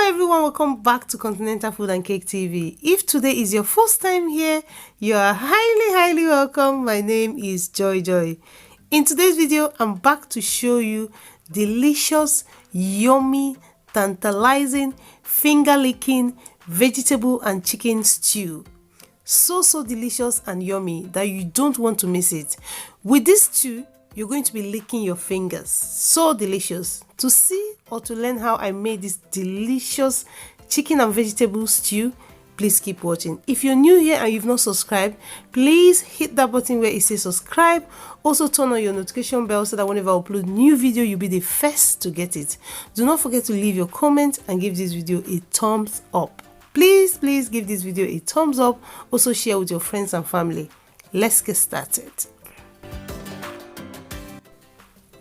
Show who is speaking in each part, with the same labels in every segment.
Speaker 1: Hello everyone, welcome back to Continental Food and Cake TV. If today is your first time here, you are highly welcome. My name is Joy. In today's video, I'm back to show you delicious, yummy, tantalizing, finger-licking vegetable and chicken stew. So delicious and yummy that you don't want to miss it. With this stew, you're going to be licking your fingers. So delicious. To see or to learn how I made this delicious chicken and vegetable stew, please keep watching. If you're new here and you've not subscribed, please hit that button where it says subscribe. Also turn on your notification bell so that whenever I upload new video, you'll be the first to get it. Do not forget to leave your comment and give this video a thumbs up. Please give this video a thumbs up. Also share with your friends and family. Let's get started.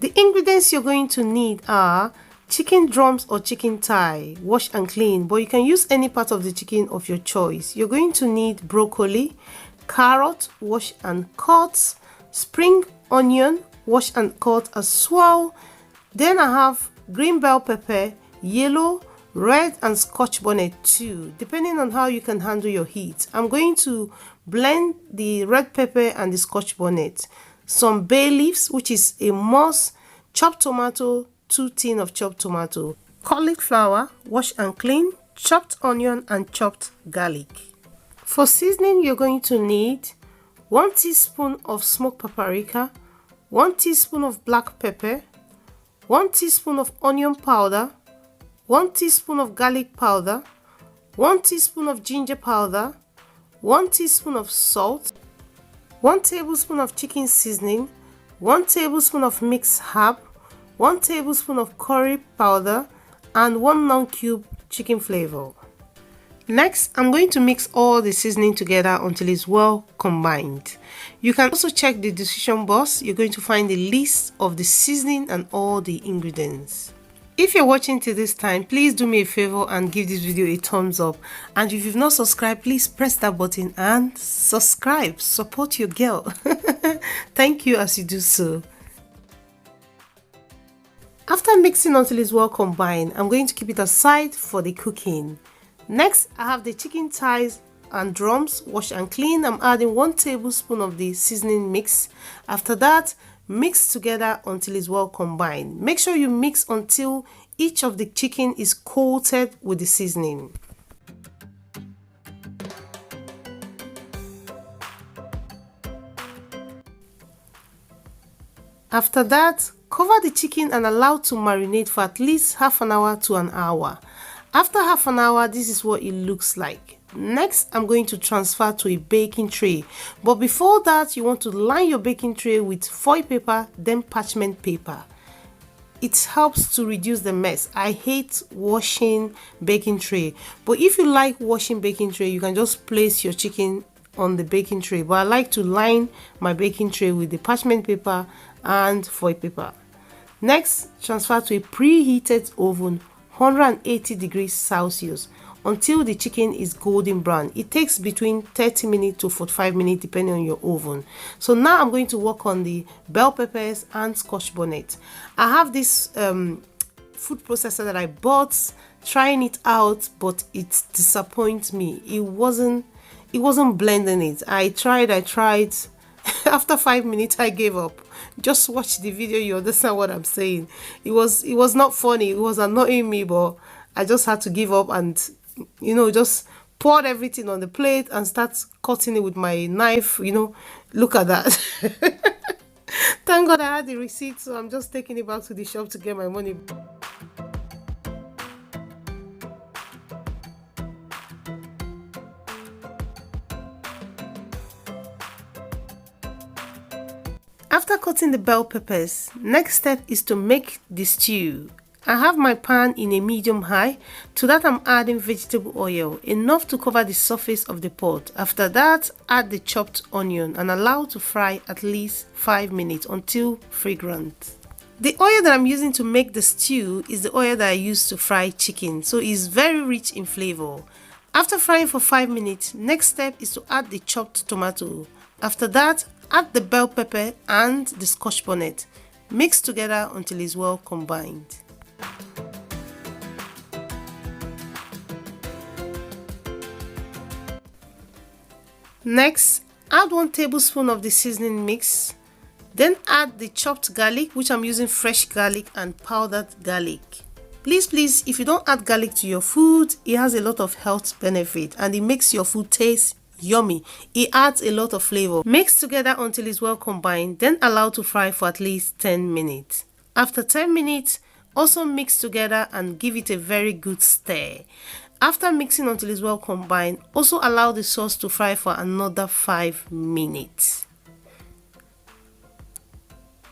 Speaker 1: The ingredients you're going to need are chicken drums or chicken thigh, wash and clean, but you can use any part of the chicken of your choice. You're going to need broccoli, carrot, wash and cut, spring onion, wash and cut as well. Then I have green bell pepper, yellow, red and scotch bonnet too, depending on how you can handle your heat. I'm going to blend the red pepper and the scotch bonnet. Some bay leaves, which is a must, chopped tomato, 2 tins of chopped tomato, cauliflower, wash and clean, chopped onion and chopped garlic. For seasoning, you're going to need 1 teaspoon of smoked paprika, 1 teaspoon of black pepper, 1 teaspoon of onion powder, 1 teaspoon of garlic powder, 1 teaspoon of ginger powder, 1 teaspoon of salt, 1 tablespoon of chicken seasoning, 1 tablespoon of mixed herb, 1 tablespoon of curry powder, and 1 non-cube chicken flavor. Next, I'm going to mix all the seasoning together until it's well combined. You can also check the description box. You're going to find the list of the seasoning and all the ingredients. If you're watching till this time, please do me a favor and give this video a thumbs up. And if you've not subscribed, please press that button and subscribe. Support your girl. Thank you as you do so. After mixing until it's well combined, I'm going to keep it aside for the cooking. Next, I have the chicken thighs and drums, wash and clean. I'm adding 1 tablespoon of the seasoning mix. After that, mix together until it's well combined. Make sure you mix until each of the chicken is coated with the seasoning. After that, cover the chicken and allow to marinate for at least half an hour to an hour. After half an hour, this is what it looks like. Next, I'm going to transfer to a baking tray. But before that, you want to line your baking tray with foil paper, then parchment paper. It helps to reduce the mess. I hate washing baking tray. But if you like washing baking tray, you can just place your chicken on the baking tray. But I like to line my baking tray with the parchment paper and foil paper. Next, transfer to a preheated oven, 180 degrees Celsius, until the chicken is golden brown. It takes between 30 minutes to 45 minutes depending on your oven. So now I'm going to work on the bell peppers and scotch bonnet. I have this food processor that I bought, trying it out, but it disappoints me. It wasn't blending it. I tried. After 5 minutes I gave up. Just watch the video, you understand what I'm saying. It was not funny, it was annoying me, but I just had to give up and just poured everything on the plate and start cutting it with my knife. Look at that. Thank God I had the receipt, so I'm just taking it back to the shop to get my money. After cutting the bell peppers, next step is to make the stew. I have my pan in a medium high. To that I'm adding vegetable oil, enough to cover the surface of the pot. After that, add the chopped onion and allow to fry at least 5 minutes until fragrant. The oil that I'm using to make the stew is the oil that I use to fry chicken, so it's very rich in flavor. After frying for 5 minutes, next step is to add the chopped tomato. After that, add the bell pepper and the scotch bonnet. Mix together until it's well combined. Next, add 1 tablespoon of the seasoning mix. Then add the chopped garlic, which I'm using fresh garlic and powdered garlic. Please, if you don't add garlic to your food, it has a lot of health benefit and it makes your food taste yummy. It adds a lot of flavor. Mix together until it's well combined, then allow to fry for at least 10 minutes. After 10 minutes, also mix together and give it a very good stir. After mixing until it's well combined, also allow the sauce to fry for another 5 minutes.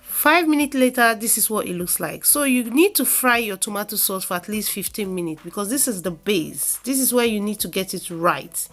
Speaker 1: 5 minutes later, this is what it looks like. So you need to fry your tomato sauce for at least 15 minutes because this is the base. This is where you need to get it right.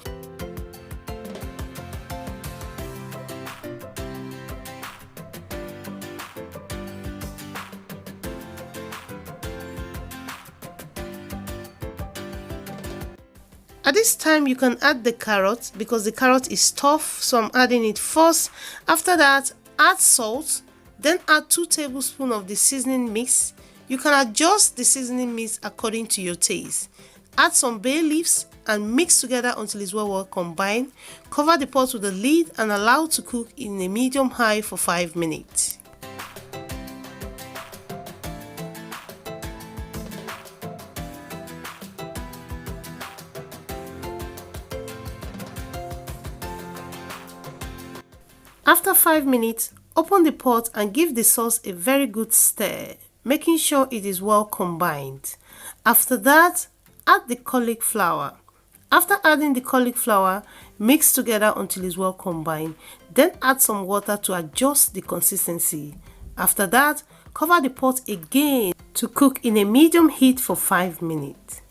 Speaker 1: At this time, you can add the carrot because the carrot is tough, so I'm adding it first. After that, add salt, then add 2 tablespoons of the seasoning mix. You can adjust the seasoning mix according to your taste. Add some bay leaves and mix together until it's well combined. Cover the pot with a lid and allow to cook in a medium-high for 5 minutes. After 5 minutes, open the pot and give the sauce a very good stir, making sure it is well combined. After that, add the cauliflower. After adding the cauliflower, mix together until it's well combined. Then add some water to adjust the consistency. After that, cover the pot again to cook in a medium heat for 5 minutes.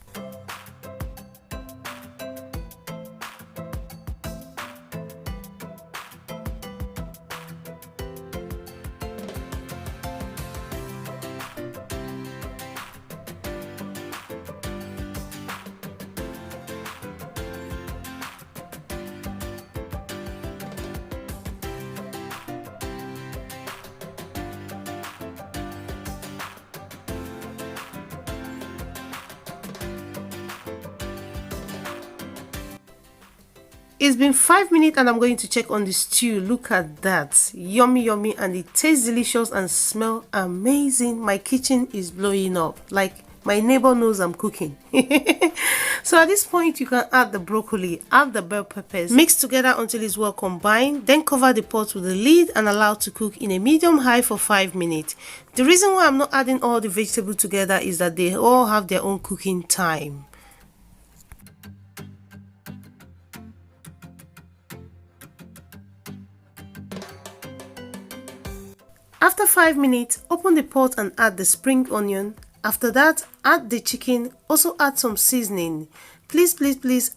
Speaker 1: It's been 5 minutes and I'm going to check on the stew. Look at that. Yummy, yummy, and it tastes delicious and smells amazing. My kitchen is blowing up. Like my neighbor knows I'm cooking. So at this point, you can add the broccoli, add the bell peppers, mix together until it's well combined, then cover the pot with a lid and allow to cook in a medium-high for 5 minutes. The reason why I'm not adding all the vegetables together is that they all have their own cooking time. After 5 minutes, open the pot and add the spring onion. After that, add the chicken. Also add some seasoning. Please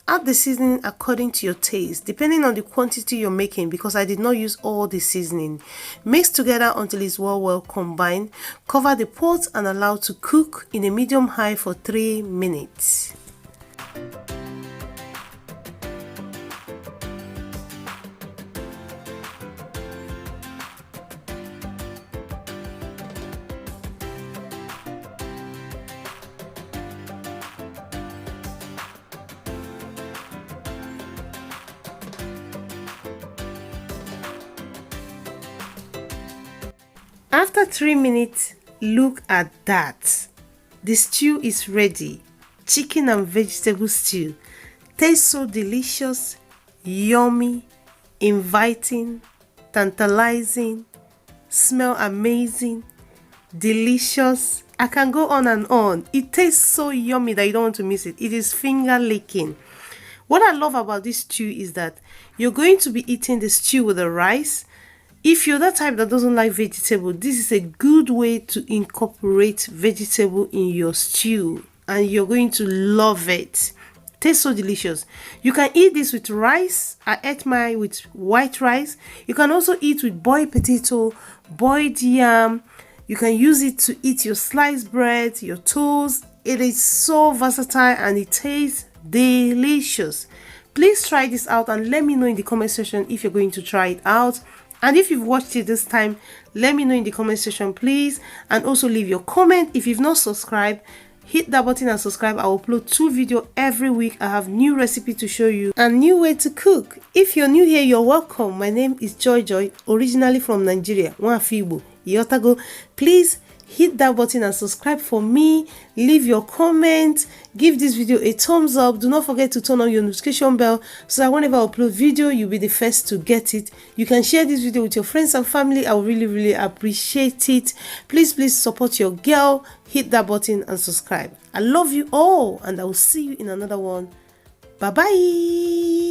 Speaker 1: add the seasoning according to your taste, depending on the quantity you're making, because I did not use all the seasoning. Mix together until it's well combined. Cover the pot and allow to cook in a medium-high for 3 minutes. After 3 minutes, look at that. The stew is ready. Chicken and vegetable stew. Tastes so delicious, yummy, inviting, tantalizing, smell amazing, delicious. I can go on and on. It tastes so yummy that you don't want to miss it. It is finger licking. What I love about this stew is that you're going to be eating the stew with the rice. If you're that type that doesn't like vegetable, this is a good way to incorporate vegetable in your stew and you're going to love it. Tastes so delicious. You can eat this with rice. I ate mine with white rice. You can also eat with boiled potato, boiled yam. You can use it to eat your sliced bread, your toast. It is so versatile and it tastes delicious. Please try this out and let me know in the comment section if you're going to try it out. And if you've watched it this time, let me know in the comment section, please. And also leave your comment. If you've not subscribed, hit that button and subscribe. I upload 2 videos every week. I have new recipe to show you and new way to cook. If you're new here, you're welcome. My name is Joy, originally from Nigeria. Nwafibo, Yotago. Please hit that button and subscribe for me. Leave your comment. Give this video a thumbs up. Do not forget to turn on your notification bell so that whenever I upload video, you'll be the first to get it. You can share this video with your friends and family. I will really appreciate it. Please support your girl. Hit that button and subscribe. I love you all, and I will see you in another one. Bye bye.